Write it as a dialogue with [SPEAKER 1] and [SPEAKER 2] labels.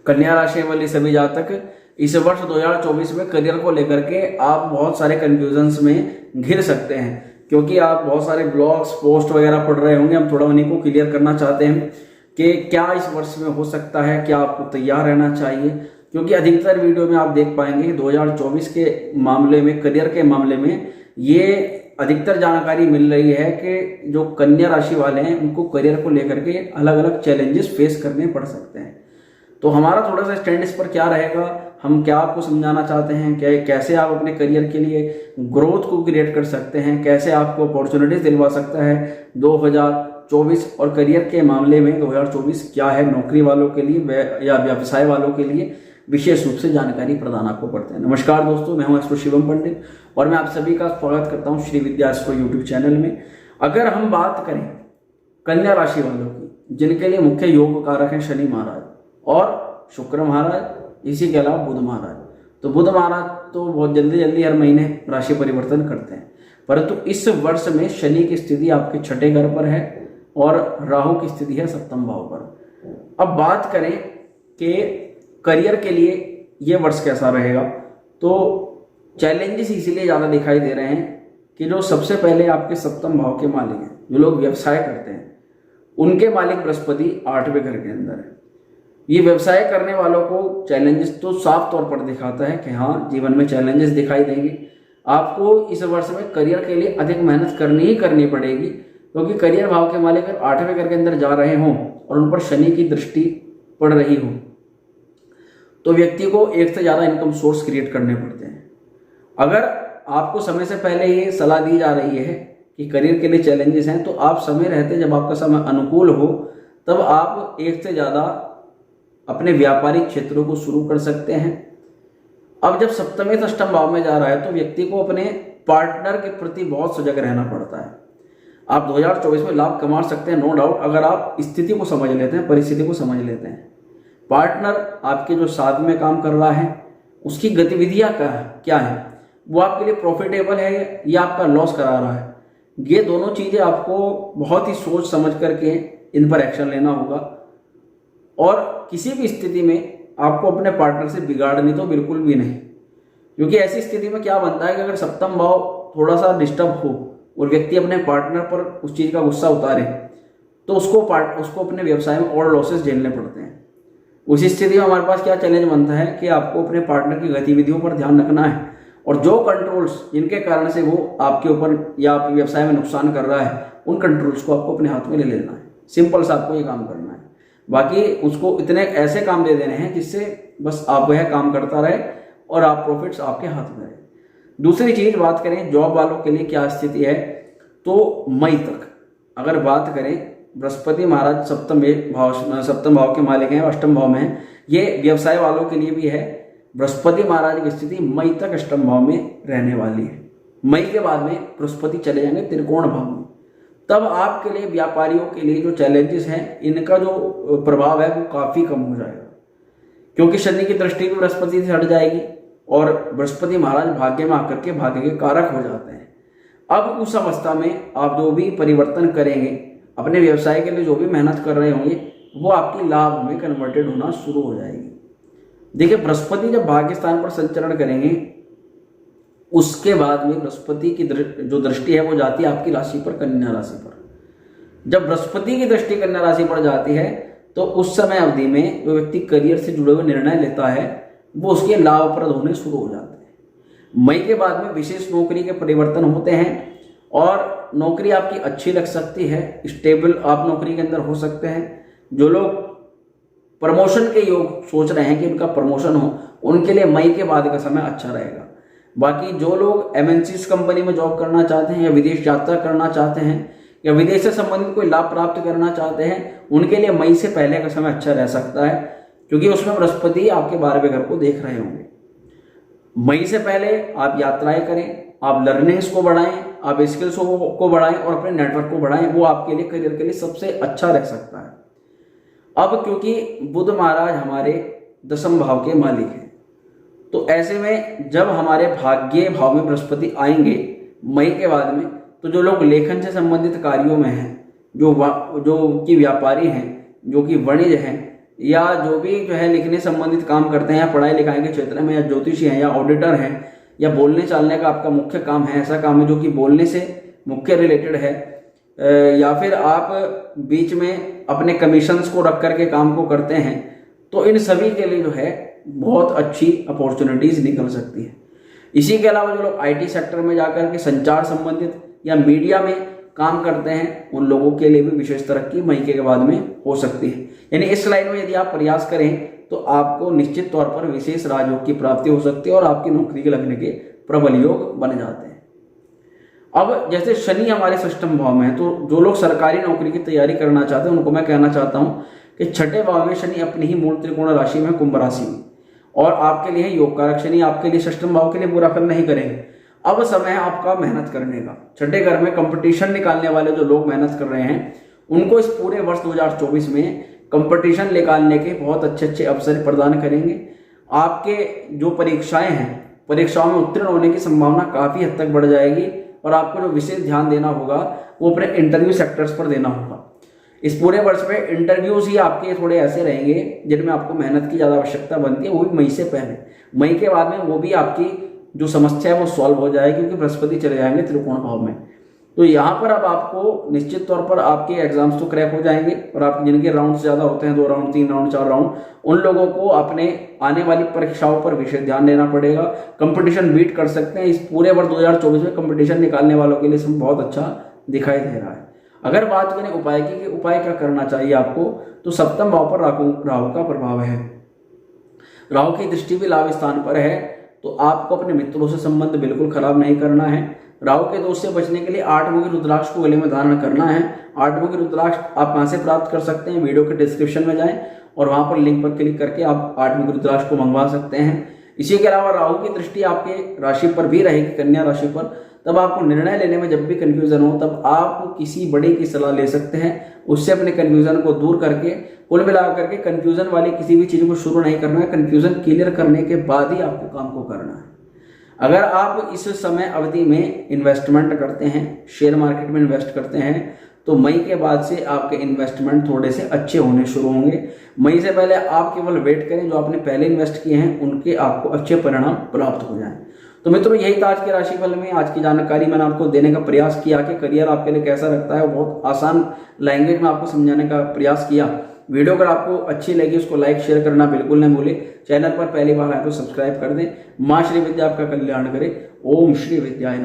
[SPEAKER 1] कन्या राशि वाले सभी जातक इस वर्ष 2024 में करियर को लेकर के आप बहुत सारे कंफ्यूजन्स में घिर सकते हैं, क्योंकि आप बहुत सारे ब्लॉग्स पोस्ट वगैरह पढ़ रहे होंगे। हम थोड़ा उन्हीं को क्लियर करना चाहते हैं कि क्या इस वर्ष में हो सकता है, क्या आपको तैयार रहना चाहिए। क्योंकि अधिकतर वीडियो में आप देख पाएंगे कि 2024 के मामले में, करियर के मामले में ये अधिकतर जानकारी मिल रही है कि जो कन्या राशि वाले हैं उनको करियर को लेकर के अलग अलग चैलेंजेस फेस करने पड़ सकते हैं। तो हमारा थोड़ा सा स्टैंड इस पर क्या रहेगा, हम क्या आपको समझाना चाहते हैं, कैसे आप अपने करियर के लिए ग्रोथ को क्रिएट कर सकते हैं, कैसे आपको अपॉर्चुनिटीज दिलवा सकता है 2024। और करियर के मामले में 2024 क्या है नौकरी वालों के लिए या व्यवसाय वालों के लिए, विशेष रूप से जानकारी प्रदान आपको करते हैं। नमस्कार दोस्तों, मैं हूं एस्ट्रो शिवम पंडित और मैं आप सभी का स्वागत करता हूं श्री विद्या एस्ट्रो यूट्यूब चैनल में। अगर हम बात करें कन्या राशि वालों की, जिनके लिए मुख्य योग कारक हैं शनि महाराज और शुक्र महाराज, इसी के अलावा बुध महाराज। तो बुध महाराज तो बहुत जल्दी हर महीने राशि परिवर्तन करते हैं, परंतु इस वर्ष में शनि की स्थिति आपके छठे घर पर है और राहु की स्थिति है सप्तम भाव पर। अब बात करें कि करियर के लिए ये वर्ष कैसा रहेगा, तो चैलेंजेस इसीलिए ज़्यादा दिखाई दे रहे हैं कि जो सबसे पहले आपके सप्तम भाव के मालिक हैं, जो लोग व्यवसाय करते हैं, उनके मालिक बृहस्पति 8वें घर के अंदर है। ये व्यवसाय करने वालों को चैलेंजेस तो साफ तौर पर दिखाता है कि हाँ, जीवन में चैलेंजेस दिखाई देंगे। आपको इस वर्ष में करियर के लिए अधिक मेहनत करनी पड़ेगी, क्योंकि करियर भाव के मालिक अगर 8वें घर के अंदर जा रहे हों और उन पर शनि की दृष्टि पड़ रही हो तो व्यक्ति को एक से ज़्यादा इनकम सोर्स क्रिएट करने पड़ते हैं। अगर आपको समय से पहले ये सलाह दी जा रही है कि करियर के लिए चैलेंजेस हैं, तो आप समय रहते, जब आपका समय अनुकूल हो, तब आप एक से ज़्यादा अपने व्यापारिक क्षेत्रों को शुरू कर सकते हैं। अब जब सप्तम से अष्टम भाव में जा रहा है तो व्यक्ति को अपने पार्टनर के प्रति बहुत सजग रहना पड़ता है। आप 2024 में लाभ कमा सकते हैं, नो डाउट, अगर आप स्थिति को समझ लेते हैं, परिस्थिति को समझ लेते हैं। पार्टनर आपके जो साथ में काम कर रहा है उसकी गतिविधियां क्या है, वो आपके लिए प्रॉफिटेबल है या आपका लॉस करा रहा है, ये दोनों चीज़ें आपको बहुत ही सोच समझ करके इन पर एक्शन लेना होगा। और किसी भी स्थिति में आपको अपने पार्टनर से बिगाड़नी तो बिल्कुल भी नहीं, क्योंकि ऐसी स्थिति में क्या बनता है कि अगर सप्तम भाव थोड़ा सा डिस्टर्ब हो और व्यक्ति अपने पार्टनर पर उस चीज़ का गुस्सा उतारे तो उसको अपने व्यवसाय में और लॉसेस झेलने पड़ते हैं। उसी स्थिति में हमारे पास क्या चैलेंज बनता है कि आपको अपने पार्टनर की गतिविधियों पर ध्यान रखना है और जो कंट्रोल्स जिनके कारण से वो आपके ऊपर या आपके व्यवसाय में नुकसान कर रहा है, उन कंट्रोल्स को आपको अपने हाथ में ले लेना है। सिंपल सा आपको ये काम करना है। बाकी उसको इतने ऐसे काम दे देने हैं जिससे बस आप वह काम करता रहे और आप प्रॉफिट्स आपके हाथ में रहे। दूसरी चीज बात करें जॉब वालों के लिए क्या स्थिति है, तो मई तक अगर बात करें, बृहस्पति महाराज सप्तम भाव के मालिक हैं, अष्टम भाव में है। ये व्यवसाय वालों के लिए भी है। बृहस्पति महाराज की स्थिति मई तक अष्टम भाव में रहने वाली है। मई के बाद में बृहस्पति चले जाएंगे त्रिकोण भाव में। तब आपके लिए, व्यापारियों के लिए जो चैलेंजेस हैं, इनका जो प्रभाव है वो काफी कम हो जाएगा, क्योंकि शनि की दृष्टि भी बृहस्पति से हट जाएगी और बृहस्पति महाराज भाग्य में आकर के भाग्य के कारक हो जाते हैं। अब उस अवस्था में आप जो भी परिवर्तन करेंगे, अपने व्यवसाय के लिए जो भी मेहनत कर रहे होंगे, वो आपकी लाभ में कन्वर्टेड होना शुरू हो जाएगी। देखिए, बृहस्पति जब भाग्य स्थान पर संचरण करेंगे उसके बाद में बृहस्पति की जो दृष्टि है वो जाती है आपकी राशि पर, कन्या राशि पर। जब बृहस्पति की दृष्टि कन्या राशि पर जाती है तो उस समय अवधि में जो व्यक्ति करियर से जुड़े हुए निर्णय लेता है वो उसके लाभप्रद होने शुरू हो जाते हैं। मई के बाद में विशेष नौकरी के परिवर्तन होते हैं और नौकरी आपकी अच्छी लग सकती है, स्टेबल आप नौकरी के अंदर हो सकते हैं। जो लोग प्रमोशन के योग सोच रहे हैं कि उनका प्रमोशन हो, उनके लिए मई के बाद का समय अच्छा रहेगा। बाकी जो लोग एमएनसी कंपनी में जॉब करना चाहते हैं या विदेश यात्रा करना चाहते हैं या विदेश से संबंधित कोई लाभ प्राप्त करना चाहते हैं, उनके लिए मई से पहले का समय अच्छा रह सकता है, क्योंकि उसमें बृहस्पति आपके 12वें घर को देख रहे होंगे। मई से पहले आप यात्राएं करें, आप लर्निंग्स को बढ़ाएं, आप स्किल्स को बढ़ाएं और अपने नेटवर्क को बढ़ाएं, वो आपके लिए करियर के लिए सबसे अच्छा रह सकता है। अब क्योंकि बुध महाराज हमारे 10वें भाव के मालिक हैं, तो ऐसे में जब हमारे भाग्य भाव में बृहस्पति आएंगे मई के बाद में, तो जो लोग लेखन से संबंधित कार्यों में हैं, जो कि व्यापारी हैं, जो कि वाणिज्य हैं, या जो भी जो है लिखने संबंधित काम करते हैं या पढ़ाई लिखाई के क्षेत्र में, या ज्योतिषी हैं या ऑडिटर हैं, या बोलने चालने का आपका मुख्य काम है, ऐसा काम है जो कि बोलने से मुख्य रिलेटेड है, या फिर आप बीच में अपने कमीशंस को रख करके काम को करते हैं, तो इन सभी के लिए जो है बहुत अच्छी अपॉर्चुनिटीज निकल सकती है। इसी के अलावा जो लोग आईटी सेक्टर में जाकर के संचार संबंधित या मीडिया में काम करते हैं, उन लोगों के लिए भी विशेष तरक्की मई के बाद में हो सकती है। यानी इस लाइन में यदि आप प्रयास करें तो आपको निश्चित तौर पर विशेष राजयोग की प्राप्ति हो सकती है और आपकी नौकरी के लगने के प्रबल योग बन जाते हैं। अब जैसे शनि हमारे षष्ठम भाव में है, तो जो लोग सरकारी नौकरी की तैयारी करना चाहते हैं उनको मैं कहना चाहता हूं कि छठे भाव में शनि अपनी ही मूल त्रिकोण राशि में, कुंभ राशि में, और आपके लिए योग कारक शनि आपके लिए षष्ठम भाव के लिए बुरा फल नहीं करेंगे। अब समय है आपका मेहनत करने का। छठे घर में कंपटीशन निकालने वाले जो लोग मेहनत कर रहे हैं उनको इस पूरे वर्ष 2024 में कंपटीशन निकालने के बहुत अच्छे अच्छे अवसर प्रदान करेंगे। आपके जो परीक्षाएं हैं, परीक्षाओं में उत्तीर्ण होने की संभावना काफी हद तक बढ़ जाएगी और आपको जो विशेष ध्यान देना होगा वो अपने इंटरव्यू सेक्टर्स पर देना होगा। इस पूरे वर्ष में इंटरव्यूज ही आपके थोड़े ऐसे रहेंगे जिनमें आपको मेहनत की ज्यादा आवश्यकता बनती है, वो भी मई से पहले। मई के बाद में वो भी आपकी जो समस्या है वो सॉल्व हो जाएगी क्योंकि बृहस्पति चले जाएंगे त्रिकोण भाव में। तो यहाँ पर अब आपको निश्चित तौर पर आपके एग्जाम्स तो क्रैक हो जाएंगे और आप जिनके राउंड ज्यादा होते हैं, 2 राउंड 3 राउंड 4 राउंड, उन लोगों को अपने आने वाली परीक्षाओं पर विशेष ध्यान देना पड़ेगा। कंपटीशन बीट कर सकते हैं। इस पूरे वर्ष 2024 में कंपटीशन निकालने वालों के लिए सब बहुत अच्छा दिखाई दे रहा है। अगर बात करें उपाय की कि उपाय क्या करना चाहिए आपको, तो सप्तम भाव पर राहु का प्रभाव है। राहु की दृष्टि भी लाभ स्थान पर है, तो आपको अपने मित्रों से संबंध बिल्कुल खराब नहीं करना है। राहु के दोष से बचने के लिए 8 मुखी रुद्राक्ष को गले में धारण करना है। 8 मुखी रुद्राक्ष आप कहां से प्राप्त कर सकते हैं, वीडियो के डिस्क्रिप्शन में जाएं और वहां पर लिंक पर क्लिक करके आप 8 मुखी रुद्राक्ष को मंगवा सकते हैं। इसी के अलावा राहु की दृष्टि आपके राशि पर भी रहेगी, कन्या राशि पर, तब आपको निर्णय लेने में जब भी कंफ्यूजन हो तब आप किसी बड़े की सलाह ले सकते हैं। उससे अपने कंफ्यूजन को दूर करके, कुल मिलाकर करके कंफ्यूजन वाली किसी भी चीज को शुरू नहीं करना है। कंफ्यूजन क्लियर करने के बाद ही आपको काम को करना है। अगर आप इस समय अवधि में इन्वेस्टमेंट करते हैं, शेयर मार्केट में इन्वेस्ट करते हैं, तो मई के बाद से आपके इन्वेस्टमेंट थोड़े से अच्छे होने शुरू होंगे। मई से पहले आप केवल वेट करें, जो आपने पहले इन्वेस्ट किए हैं उनके आपको अच्छे परिणाम प्राप्त हो जाएं। तो मित्रों, यही था आज के राशिफल में। आज की जानकारी मैंने आपको देने का प्रयास किया कि करियर आपके लिए कैसा रखता है, बहुत आसान लैंग्वेज में आपको समझाने का प्रयास किया। वीडियो अगर आपको अच्छी लगी उसको लाइक शेयर करना बिल्कुल न भूलें। चैनल पर पहली बार आए तो सब्सक्राइब कर दें। मां श्री विद्या आपका कल्याण करे। ओम श्री विद्याय नमः।